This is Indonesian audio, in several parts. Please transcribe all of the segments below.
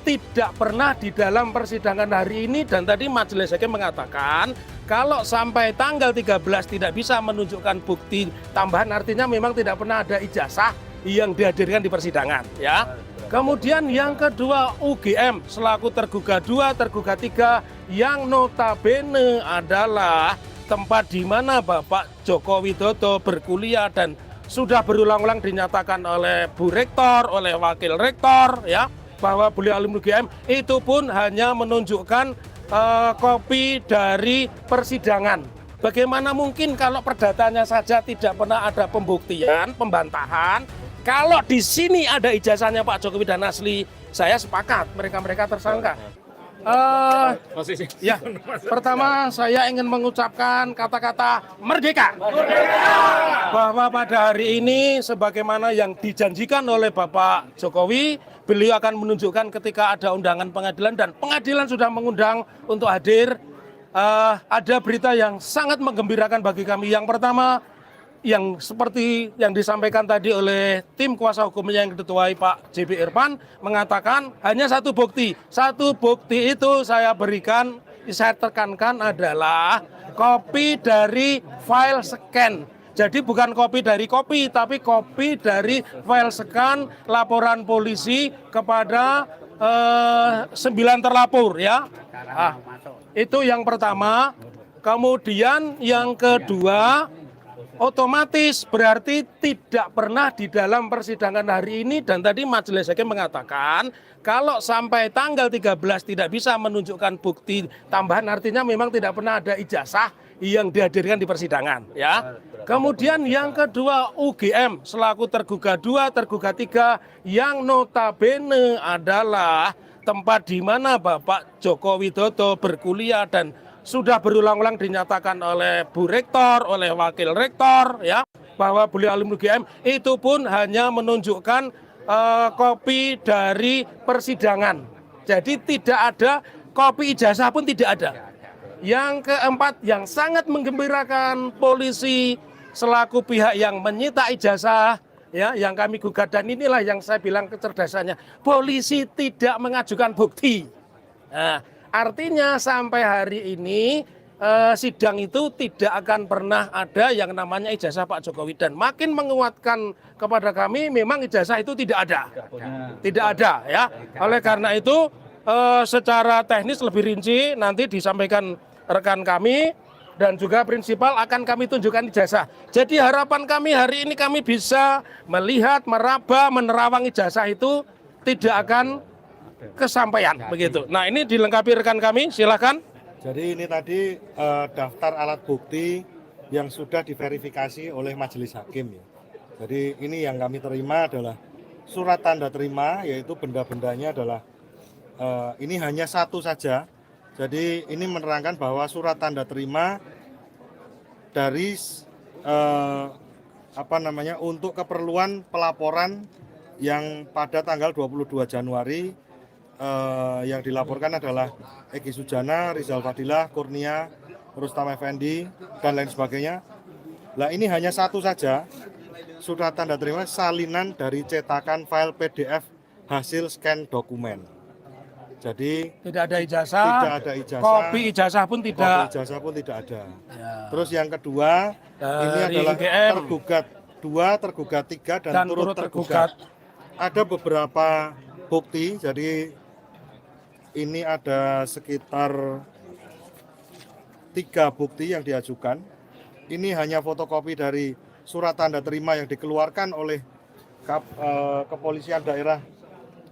tidak pernah di dalam persidangan hari ini, dan tadi majelis hakim mengatakan kalau sampai tanggal 13 tidak bisa menunjukkan bukti tambahan, artinya memang tidak pernah ada ijazah yang dihadirkan di persidangan, ya. Kemudian yang kedua, UGM selaku tergugat 2, tergugat 3 yang notabene adalah tempat di mana Bapak Joko Widodo berkuliah dan sudah berulang-ulang dinyatakan oleh Bu Rektor, oleh Wakil Rektor, ya, bahwa beliau alumni UGM, itu pun hanya menunjukkan kopi dari persidangan. Bagaimana mungkin kalau perdatanya saja tidak pernah ada pembuktian, pembantahan? Kalau di sini ada ijazahnya Pak Jokowi dan asli, saya sepakat mereka tersangka. Ya, pertama saya ingin mengucapkan kata-kata merdeka. Bahwa pada hari ini sebagaimana yang dijanjikan oleh Bapak Jokowi, beliau akan menunjukkan ketika ada undangan pengadilan dan pengadilan sudah mengundang untuk hadir. Ada berita yang sangat menggembirakan bagi kami. Yang pertama, yang seperti yang disampaikan tadi oleh tim kuasa hukumnya yang diketuai Pak JB Irfan, mengatakan hanya satu bukti. Satu bukti itu saya berikan, saya tekankan adalah kopi dari file scan. Jadi bukan kopi dari kopi, tapi kopi dari file scan laporan polisi kepada 9 terlapor, ya. Itu yang pertama. Kemudian yang kedua, otomatis berarti tidak pernah di dalam persidangan hari ini, dan tadi majelis hakim mengatakan kalau sampai tanggal 13 tidak bisa menunjukkan bukti tambahan, artinya memang tidak pernah ada ijazah yang dihadirkan di persidangan, ya. Kemudian yang kedua, UGM selaku tergugat 2, tergugat 3 yang notabene adalah tempat di mana Bapak Joko Widodo berkuliah dan sudah berulang-ulang dinyatakan oleh Bu Rektor, oleh Wakil Rektor, ya, bahwa beliau alumni UGM, itu pun hanya menunjukkan kopi dari persidangan. Jadi tidak ada kopi ijazah pun tidak ada. Yang keempat, yang sangat menggembirakan, polisi selaku pihak yang menyita ijazah, ya, yang kami gugat, dan inilah yang saya bilang kecerdasannya, polisi tidak mengajukan bukti. Nah, artinya sampai hari ini sidang itu tidak akan pernah ada yang namanya ijazah Pak Jokowi, dan makin menguatkan kepada kami memang ijazah itu tidak ada. Tidak ada, ya. Oleh karena itu secara teknis lebih rinci nanti disampaikan rekan kami, dan juga prinsipal akan kami tunjukkan ijazah. Jadi harapan kami hari ini kami bisa melihat, meraba, menerawang ijazah itu tidak akan kesampaian, begitu. Nah, ini dilengkapi rekan kami, silakan. Jadi ini tadi daftar alat bukti yang sudah diverifikasi oleh majelis hakim, ya. Jadi ini yang kami terima adalah surat tanda terima, yaitu benda-bendanya adalah ini hanya satu saja. Jadi ini menerangkan bahwa surat tanda terima dari untuk keperluan pelaporan yang pada tanggal 22 Januari yang dilaporkan adalah Egy Sujana, Rizal Fadilah, Kurnia, Rustam Effendi, dan lain sebagainya. Nah, ini hanya satu saja, surat tanda terima salinan dari cetakan file PDF hasil scan dokumen. Jadi tidak ada ijazah, kopi ijazah pun tidak. Kopi ijazah pun tidak ada. Ya. Terus yang kedua, ini adalah UGM, tergugat 2, tergugat 3, dan turut tergugat. Ada beberapa bukti, jadi ini ada sekitar 3 bukti yang diajukan. Ini hanya fotokopi dari surat tanda terima yang dikeluarkan oleh Kepolisian Daerah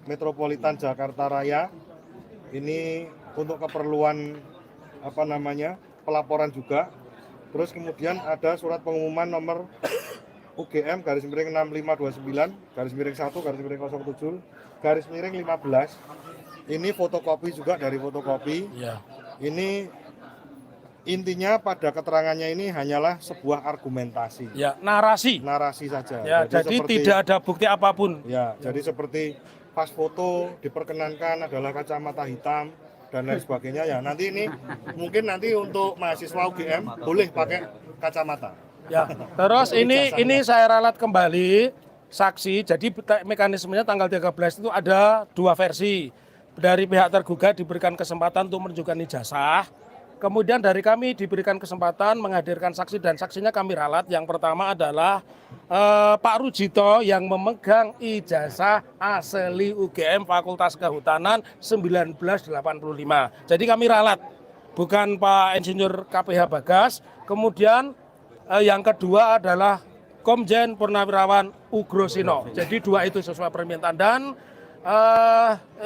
Metropolitan Jakarta Raya. Ini untuk keperluan pelaporan juga. Terus kemudian ada surat pengumuman nomor UGM _6529 _1 _07 _15. Ini fotokopi juga dari fotokopi. Ya. Ini intinya pada keterangannya ini hanyalah sebuah argumentasi. Ya, narasi. Narasi saja. Ya, jadi tidak ada bukti apapun. Ya, jadi seperti pas foto diperkenankan adalah kacamata hitam dan lain sebagainya, ya. Nanti ini mungkin nanti untuk mahasiswa UGM boleh pakai kacamata. Ya. Terus ini saya ralat kembali saksi. Jadi mekanismenya tanggal 13 itu ada 2 versi. dari pihak tergugat diberikan kesempatan untuk menunjukkan ijazah. Kemudian dari kami diberikan kesempatan menghadirkan saksi dan saksinya kami ralat. Yang pertama adalah Pak Rujito yang memegang ijazah asli UGM Fakultas Kehutanan 1985. Jadi kami ralat, bukan Pak Insinyur KPH Bagas. Kemudian yang kedua adalah Komjen Purnawirawan Ugrosino. Jadi dua itu sesuai permintaan dan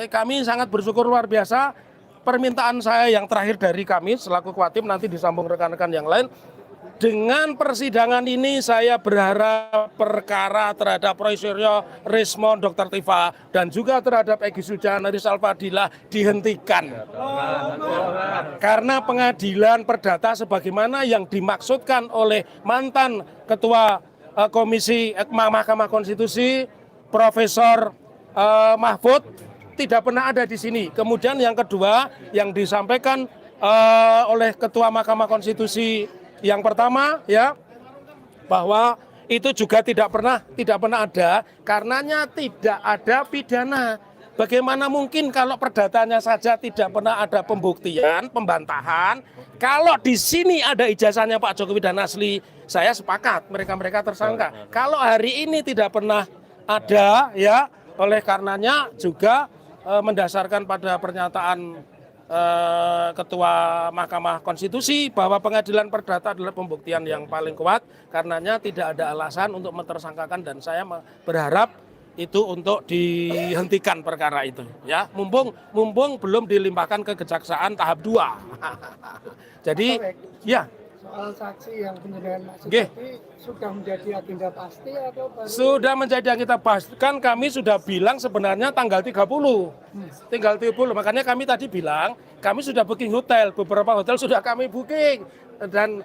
kami sangat bersyukur luar biasa. Permintaan saya yang terakhir dari kami selaku Kuatim, nanti disambung rekan-rekan yang lain. Dengan persidangan ini saya berharap perkara terhadap Roy Suryo, Rismon, Dr. Tifa dan juga terhadap Egy Sujana, Rizal Fadilah dihentikan. Karena pengadilan perdata sebagaimana yang dimaksudkan oleh mantan Ketua Komisi Mahkamah Konstitusi Profesor Mahfud tidak pernah ada di sini. Kemudian yang kedua yang disampaikan oleh Ketua Mahkamah Konstitusi yang pertama ya, bahwa itu juga tidak pernah ada karenanya tidak ada pidana. Bagaimana mungkin kalau perdatanya saja tidak pernah ada pembuktian, pembantahan. Kalau di sini ada ijazahnya Pak Jokowi dan asli, saya sepakat mereka tersangka. Kalau hari ini tidak pernah ada ya, oleh karenanya juga mendasarkan pada pernyataan Ketua Mahkamah Konstitusi bahwa pengadilan perdata adalah pembuktian yang paling kuat, karenanya tidak ada alasan untuk mentersangkakan dan saya berharap itu untuk dihentikan perkara itu ya, mumpung belum dilimpahkan ke kejaksaan tahap 2. Jadi ya, soal saksi yang penyerahan maksud Nggih. tadi sudah menjadi agenda pasti atau baru? Sudah menjadi kita pastikan, kami sudah bilang sebenarnya tanggal 30. Tinggal 30. Makanya kami tadi bilang kami sudah booking hotel, beberapa hotel sudah kami booking dan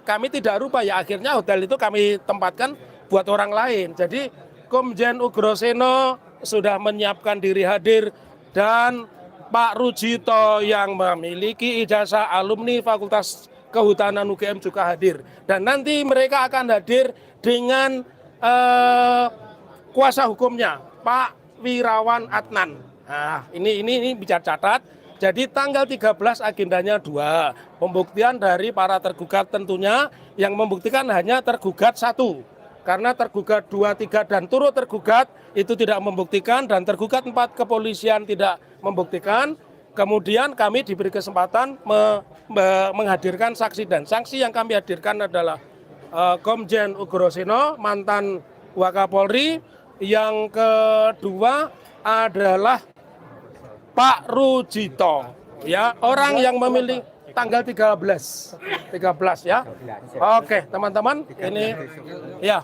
kami tidak rupa ya, akhirnya hotel itu kami tempatkan buat orang lain. Jadi Komjen Ugroseno sudah menyiapkan diri hadir dan Pak Rujito yang memiliki ijazah alumni Fakultas Kehutanan UGM juga hadir dan nanti mereka akan hadir dengan kuasa hukumnya Pak Wirawan Adnan. Nah, ini bicara catat. Jadi tanggal 13 agendanya 2. Pembuktian dari para tergugat tentunya yang membuktikan hanya tergugat 1. Karena tergugat 2, 3 dan turut tergugat itu tidak membuktikan dan tergugat 4 kepolisian tidak membuktikan. Kemudian kami diberi kesempatan menghadirkan saksi dan saksi yang kami hadirkan adalah Komjen Ugroseno, mantan Wakapolri. Yang kedua adalah Pak Rujito, ya, orang yang memilih tanggal 13 ya. Oke, teman-teman, ini ya.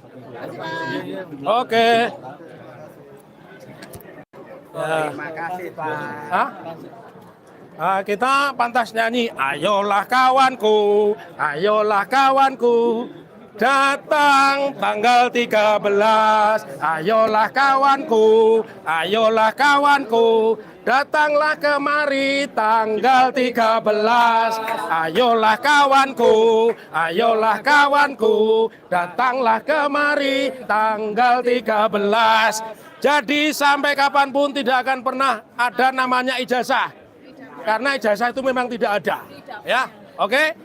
Oke. Terima kasih, Pak. Hah? Kita pantas nyanyi, ayolah kawanku, datang tanggal 13. Ayolah kawanku, datanglah kemari tanggal 13. Ayolah kawanku, datanglah kemari tanggal 13. Jadi sampai kapanpun tidak akan pernah ada namanya ijazah. Karena ijazah itu memang tidak ada. Ya, oke?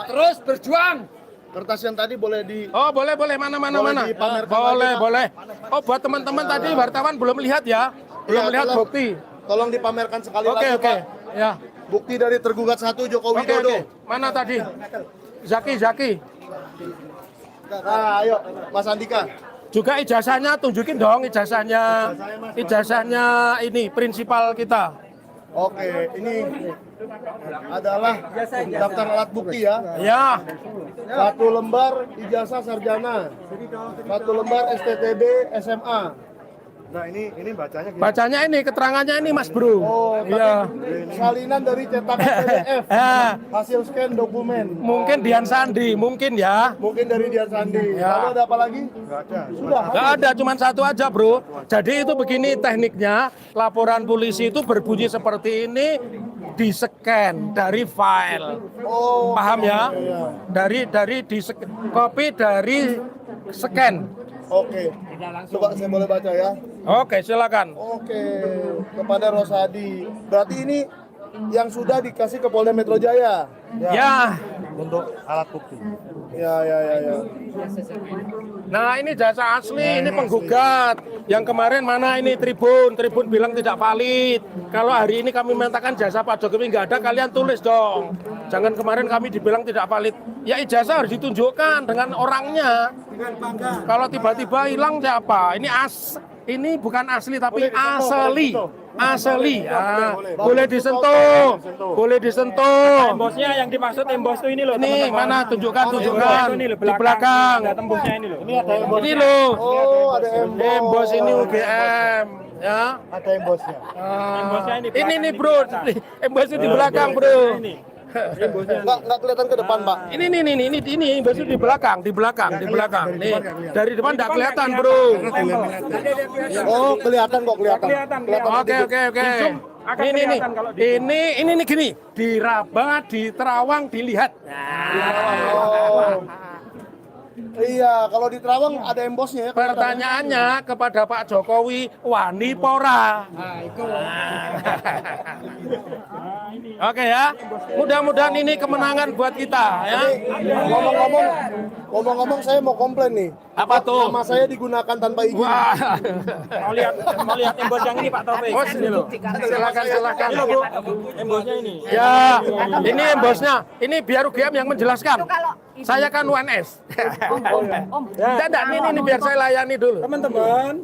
Terus berjuang. Kertas yang tadi boleh di Oh, boleh. Mana. dipamerkan Boleh. Oh, buat teman-teman tadi wartawan belum lihat ya. Belum Iya, lihat tolong. bukti. tolong dipamerkan sekali Oke. lagi, Pak. Ya. Bukti dari tergugat 1 Joko Oke. Widodo. Mana tadi? Zaki. Nah, ayo Mas Andika. Juga ijazahnya tunjukin dong ijazahnya. Ijazahnya ini prinsipal kita. Oke, ini adalah daftar alat bukti ya. Ya. 1 lembar ijazah sarjana, 1 lembar STTB SMA. Nah ini bacanya gimana? Bacanya ini, keterangannya ini Mas Bro. Oh, Iya. salinan dari cetakan PDF, hasil scan dokumen. Mungkin Dian Sandi, mungkin ya. Mungkin dari Dian Sandi. Ya. Lalu ada apa lagi? Nggak ada. Sudah. Nggak ada, cuma 1 aja bro. Jadi itu begini tekniknya, laporan polisi itu berbunyi seperti ini, di-scan dari file. Oh, Paham ya? iya. Dari copy dari scan. Oke. Coba saya boleh baca ya. Oke, silakan. Oke, kepada Rosadi. Berarti ini yang sudah dikasih ke Polda Metro Jaya. Ya. Untuk alat bukti. Ya. Nah, ini jasa asli, ini penggugat. Yang kemarin mana ini Tribun bilang tidak valid. Kalau hari ini kami mintakan jasa Pak Jokowi nggak ada, kalian tulis dong. Jangan kemarin kami dibilang tidak valid. Ya ijazah harus ditunjukkan dengan orangnya. Kalau tiba-tiba hilang siapa? Ini bukan asli tapi asli. Asli. Boleh disentuh. Boleh disentuh. Embosnya yang dimaksud embos itu ini loh. Ini teman-teman. mana tunjukkan Ini loh, di belakang. Ada tembusnya ini loh. Ini loh. Oh, ada embos. Embos ini UGM ya. Ada embosnya. Embosnya ini. Ini nih bro, embosnya di belakang bro. Ini. Nggak kelihatan ke depan, Pak. Ini embosnya di belakang. Nih, dari depan nggak kelihatan bro. Oh, kelihatan kok, kelihatan. Oke. Akan Ini kelihatan kalau di- ini gini, diraba, di terawang, dilihat. Oh. Iya, kalau di Terawang ada embosnya ya. Pertanyaannya kepada Pak Jokowi, wani pora. Oke ya, mudah-mudahan ini kemenangan buat kita ya. Ngomong-ngomong saya mau komplain nih. Apa tuh? Nama saya digunakan tanpa izin. Wah, Mau lihat embos yang ini Pak Taufik. oh sini loh. Silakan. Ini loh Bu. Embosnya ini. Ya, ini embosnya. Ini biar UGM yang menjelaskan. Saya kan UNS. Tidak, ini biar saya layani dulu. Teman-teman,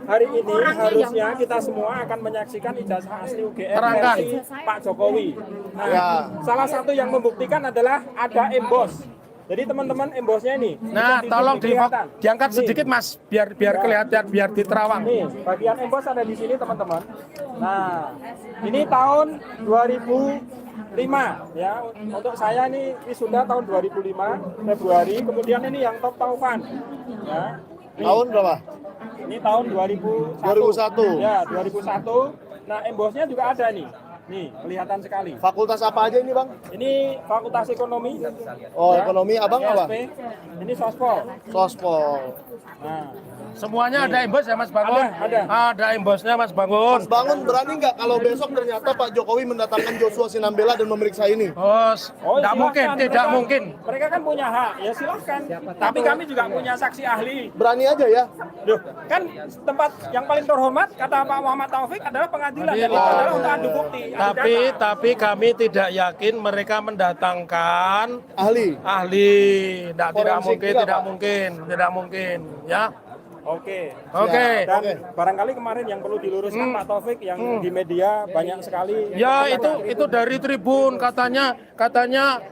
hari ini harusnya kita semua akan menyaksikan ijazah asli UGM Terangkan. versi Pak Jokowi. Nah, Ya. salah satu yang membuktikan adalah ada embos. Jadi teman-teman embosnya ini. Nah, bisa tolong kelihatan. diangkat Nih. sedikit Mas, biar kelihatan, biar diterawang. Nih, bagian embos ada di sini teman-teman. Nah, ini tahun 2005 ya. Untuk saya ini wisuda tahun 2005 Februari. Kemudian ini yang top taufan. Ya. Nih, Tahun berapa? ini tahun 2001. 2001. Ya, 2001. Nah, embosnya juga ada nih. Nih, kelihatan sekali. Fakultas apa aja ini, Bang? Ini Fakultas Ekonomi. Oh, Ya. ekonomi. Abang apa? SP. Ini Sospol. Sospol. Nah, Semuanya ada embos ya Mas Bangun? Ada. Ada embosnya Mas Bangun. Mas Bangun berani nggak kalau besok ternyata Pak Jokowi mendatangkan Joshua Sinambela dan memeriksa ini? Oh, tidak silahkan. mungkin, tidak Mereka- mungkin. Mereka kan punya hak, ya silahkan. Tapi kami juga punya saksi ahli. Berani aja ya. Loh, kan tempat yang paling terhormat kata Pak Muhammad Taufik adalah pengadilan dan itu Pengadilan. adalah untuk adu bukti. adu data. Tapi kami tidak yakin mereka mendatangkan Ahli. ahli. Tidak Forensik mungkin, juga, tidak Pak. mungkin, ya. Oke. Oke. Dan Oke. barangkali kemarin yang perlu diluruskan Pak Taufik yang di media banyak sekali. Ya itu dari Tribun katanya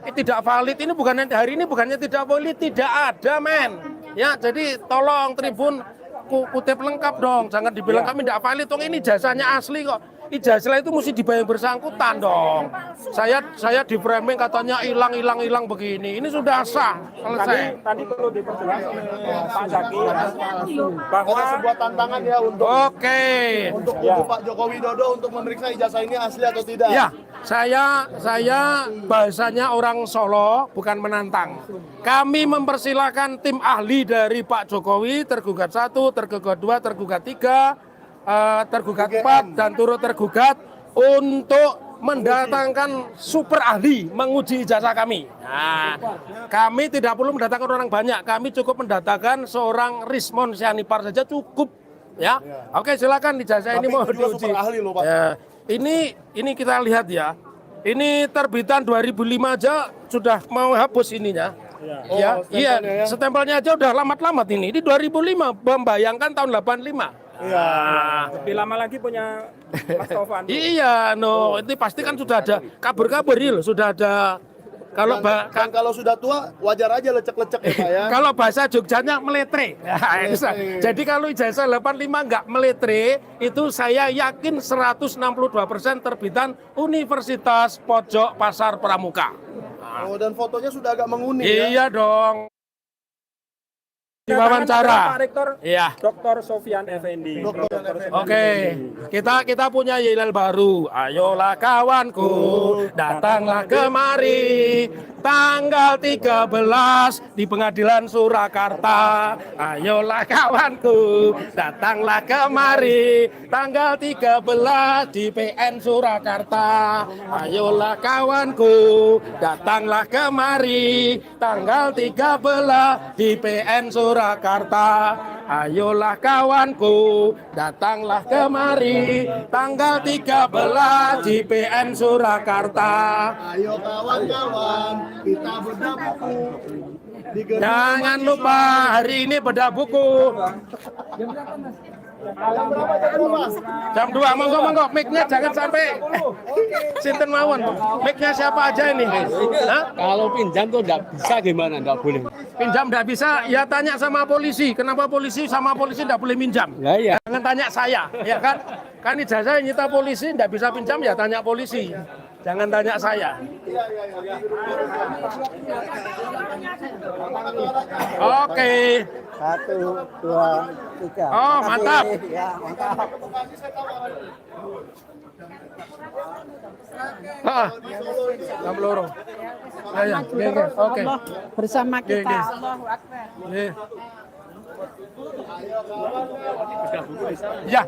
tidak valid. Ini bukannya hari ini bukannya tidak valid, tidak ada men. Ya jadi tolong Tribun kutip lengkap dong. Jangan dibilang kami tidak valid. Tong ini jasanya asli kok. Ijazah itu mesti dibayar bersangkutan dong. Saya di framing katanya hilang begini. Ini sudah sah selesai. Tadi perlu diperjelas oleh Pak Zaki bahwa Ada sebuah tantangan ya untuk Oke. untuk Pak Joko Widodo untuk memeriksa ijazah ini asli atau tidak. Ya, saya bahasanya orang Solo bukan menantang. Kami mempersilahkan tim ahli dari Pak Jokowi tergugat 1, tergugat 2, tergugat 3, tergugat 4 dan turut tergugat untuk mendatangkan super ahli menguji ijazah kami. Nah, kami tidak perlu mendatangkan orang banyak. Kami cukup mendatangkan seorang Rismon Sianipar saja cukup. Ya, oke silakan ijazah ini Tapi mau itu juga diuji. super ahli loh, Pak. Ya, ini kita lihat ya. Ini terbitan 2005 aja sudah mau hapus ininya. Ya, Oh, iya, stempelnya ya. stempelnya aja udah lamat-lamat ini. Ini 2005, membayangkan tahun 85. Iya. lebih lama lagi punya Mas Taufan. Iya, no, ini pasti kan sudah ada kabar-kabar ini loh, sudah ada. Kalau Dan kalau sudah tua wajar aja lecek-lecek ya Pak ya. kalau bahasa Jogjanya meletre. Jadi kalau ijazah 85 nggak meletre, itu saya yakin 162% terbitan Universitas Pojok Pasar Pramuka. Oh, dan fotonya sudah agak menguning ya. Iya dong. Kedatangan Diwawancara. adalah Pak Rektor Iya. Dr. Sofyan Effendi. Oke, kita punya yel baru. Ayolah kawanku, datanglah kemari. tanggal 13 di Pengadilan Surakarta. Ayolah kawanku, datanglah kemari, tanggal 13 di PN Surakarta. Ayolah kawanku, datanglah kemari, tanggal 13 di PN Surakarta. Ayolah kawanku, datanglah kemari, tanggal 13 di PN Surakarta. Ayo kawan-kawan, kita bedah buku. Di gedung Jangan lupa hari ini bedah buku. jam berapa Mas? Jam 2, monggo, mic-nya jangan sampai sinten mawon. Mic-nya siapa aja ini? Hah? Kalau pinjam tuh nggak bisa gimana? Nggak boleh. Pinjam nggak bisa, ya tanya sama polisi. Kenapa polisi sama polisi nggak boleh minjam? Lah iya. Jangan tanya saya, ya kan? Kan ijazah yang nyita polisi nggak bisa pinjam, ya tanya polisi. Jangan tanya saya. Oke. 1, 2, 3. Oh, mantap. Ya, mantap. Jam loro. Ya, oke. Bersama kita. Oke. Allahu Akbar. Ya.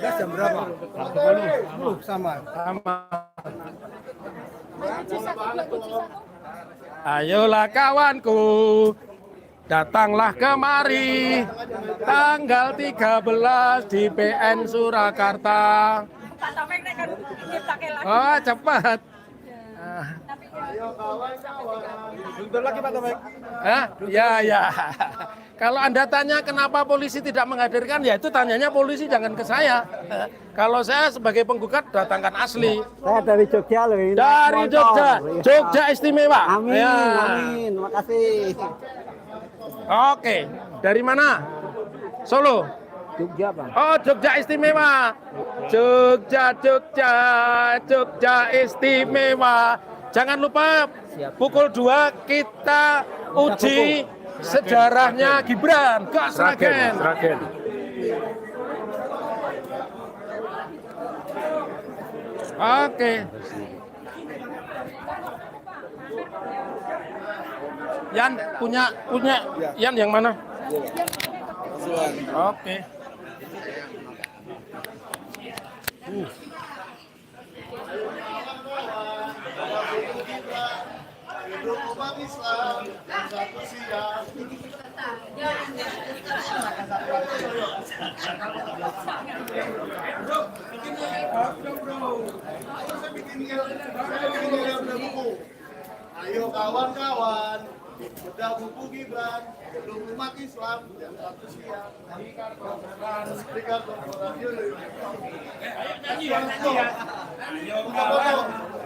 Jam berapa? Sama. Ayolah kawanku, datanglah kemari, tanggal 13 di PN Surakarta. Pak Tomeng nek kan pakai lagi. Oh, cepat. Bentar lagi Pak Tomek. Hah? Ya. Kalau Anda tanya kenapa polisi tidak menghadirkan, ya itu tanyanya polisi, jangan ke saya. Kalau saya sebagai penggugat datangkan asli. Saya dari Jogja loh ini. Dari Motor. Jogja, Iya. Jogja istimewa. Amin, Ya. amin. Makasih. Oke, dari mana? Solo. Jogja, Pak. Oh, Jogja istimewa. Jogja istimewa. Jangan lupa pukul 2 kita uji sejarahnya Gibran ke Sragen. Oke. Yan punya Yan yang mana? Oke. Umat Islam yang satu siang. Ayo kawan-kawan, bedah buku Gibran, gedung umat Islam yang satu siang. Di karton radio.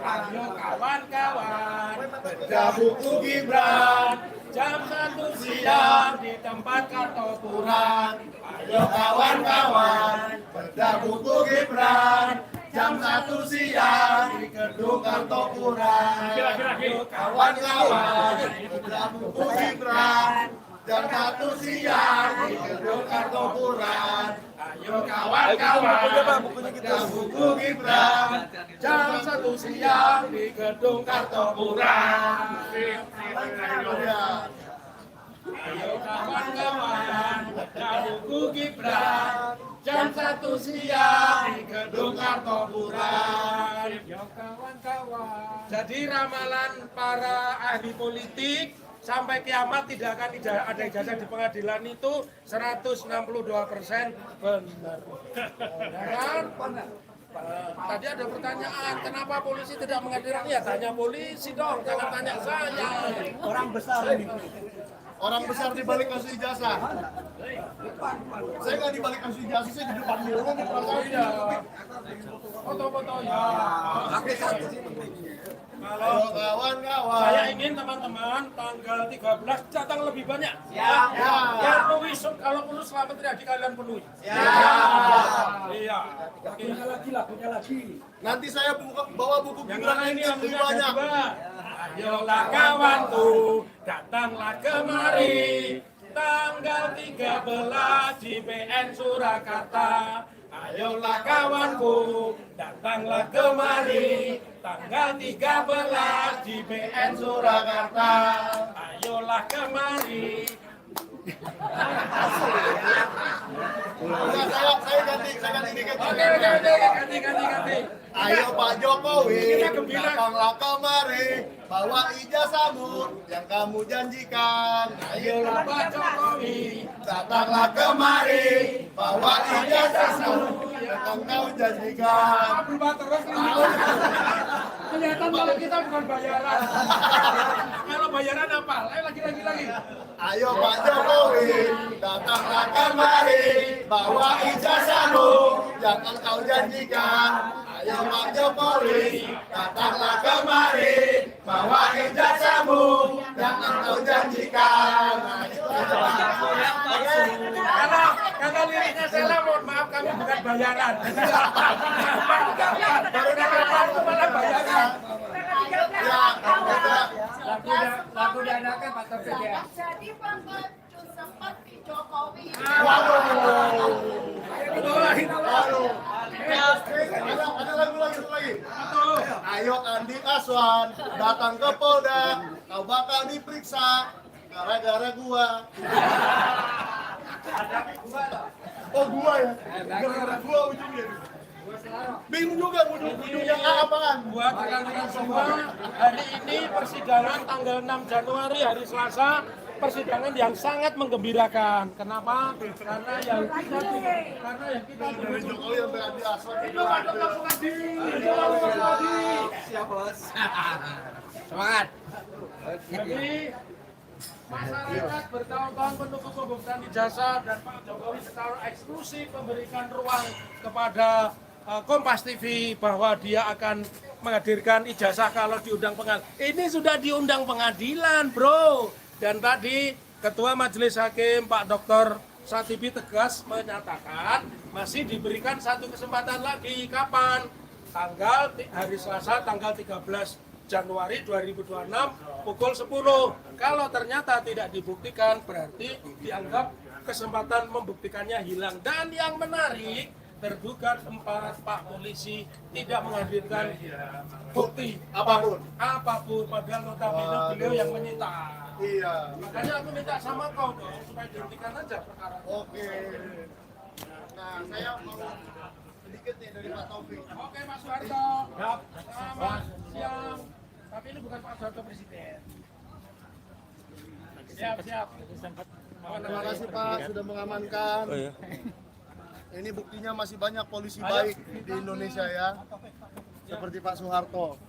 Ayo kawan-kawan, bedah buku Gibran, jam 1 siang di tempat Kartopuran. Ayo kawan-kawan, bedah buku Gibran, jam 1 siang di gedung Kartopuran. Ayo kawan-kawan, bedah buku Gibran, jam 1 siang di gedung Kartopuran. Ayo kawan-kawan, bedah buku Gibran, jam 1 siang di gedung Kartopuran. Ayo kawan-kawan, bedah buku Gibran, jam 1 siang di gedung Kartopuran. Ayo kawan-kawan. Jadi ramalan para ahli politik sampai kiamat tidak akan ada ijazah di pengadilan itu 162% benar. Ya kan? Tadi ada pertanyaan, kenapa polisi tidak menghadirkan? Ya tanya polisi dong, jangan tanya saya. Orang besar ini. Orang besar di balik kasus ijazah. Saya nggak di balik kasus ijazah, saya di depan dulu nih. Iya. Foto-foto ya. Ayo kawan-kawan. Saya ingin teman-teman tanggal 13 datang lebih banyak. Ya. Ya, penuhi kalau perlu selama tadi kalian penuhi. Ya. Iya. Lagunya lagi. Nanti saya bawa buku Yang Gibran mana ini ini yang lebih banyak. Ayolah kawanku, datanglah kemari, tanggal 13 di PN Surakarta. Ayolah kawanku, datanglah kemari, tanggal 13 di PN Surakarta. Ayolah kemari. Saya ganti dikit. Oke, ganti. Ayo Pak Jokowi, Kita gembira. datanglah kemari, bawa ijazahmu yang kamu janjikan. Ayolah Pak Jokowi, Datanglah kemari, bawa ijazahmu yang kau janjikan. berubah terus. Kelihatan kalau kita bukan bayaran. Kalau bayaran apa? Ayo lagi. Ayo Pak Jokowi, datanglah kemari, bawa ijazahmu yang kau janjikan. Ayo Pak Jokowi, datanglah kemari, bawa ijazahmu yang kau janjikan. Kalau liriknya salah, mohon maaf kami bukan bayaran. Baru dapat itu malah bayaran. Ya, Lagu diadakan Pak Taufik ya. Jadi pembantu seperti Jokowi. ada lagu lagi. Ayo Andi Aswan, datang ke Polda, kau bakal diperiksa gara-gara gua. Oh gua ya, gara-gara gua ujungnya. Bingung juga ujungnya apa kan? Buat rekan-rekan semua, hari ini persidangan tanggal 6 Januari hari Selasa, persidangan yang sangat menggembirakan. Kenapa? Karena yang kita Dari Jokowi sampai Andi Aswan. Siap bos. Semangat. Jadi masyarakat bertahun-tahun menunggu pembukaan ijazah dan Pak Jokowi secara eksklusif memberikan ruang kepada Kompas TV bahwa dia akan menghadirkan ijazah kalau diundang pengadilan. Ini sudah diundang pengadilan, bro. Dan tadi Ketua Majelis Hakim Pak Dr. Satibi tegas menyatakan masih diberikan satu kesempatan lagi. Kapan? Hari Selasa tanggal 13 Januari 2026 pukul 10. Kalau ternyata tidak dibuktikan berarti dianggap kesempatan membuktikannya hilang. Dan yang menarik, terduga keempat Pak Polisi tidak menghadirkan bukti apapun padahal notabene beliau yang menyita. Iya. Makanya aku minta sama kau dong supaya dihentikan aja perkara. Oke. Nah, saya mau sedikit nih dari Pak Taufik. Oke Pak Soeharto. Selamat siang. Tapi ini bukan Pak Soeharto Presiden. Siap. Terima kasih Pak sudah mengamankan. Ini buktinya masih banyak polisi baik di Indonesia ya. Seperti Pak Soeharto.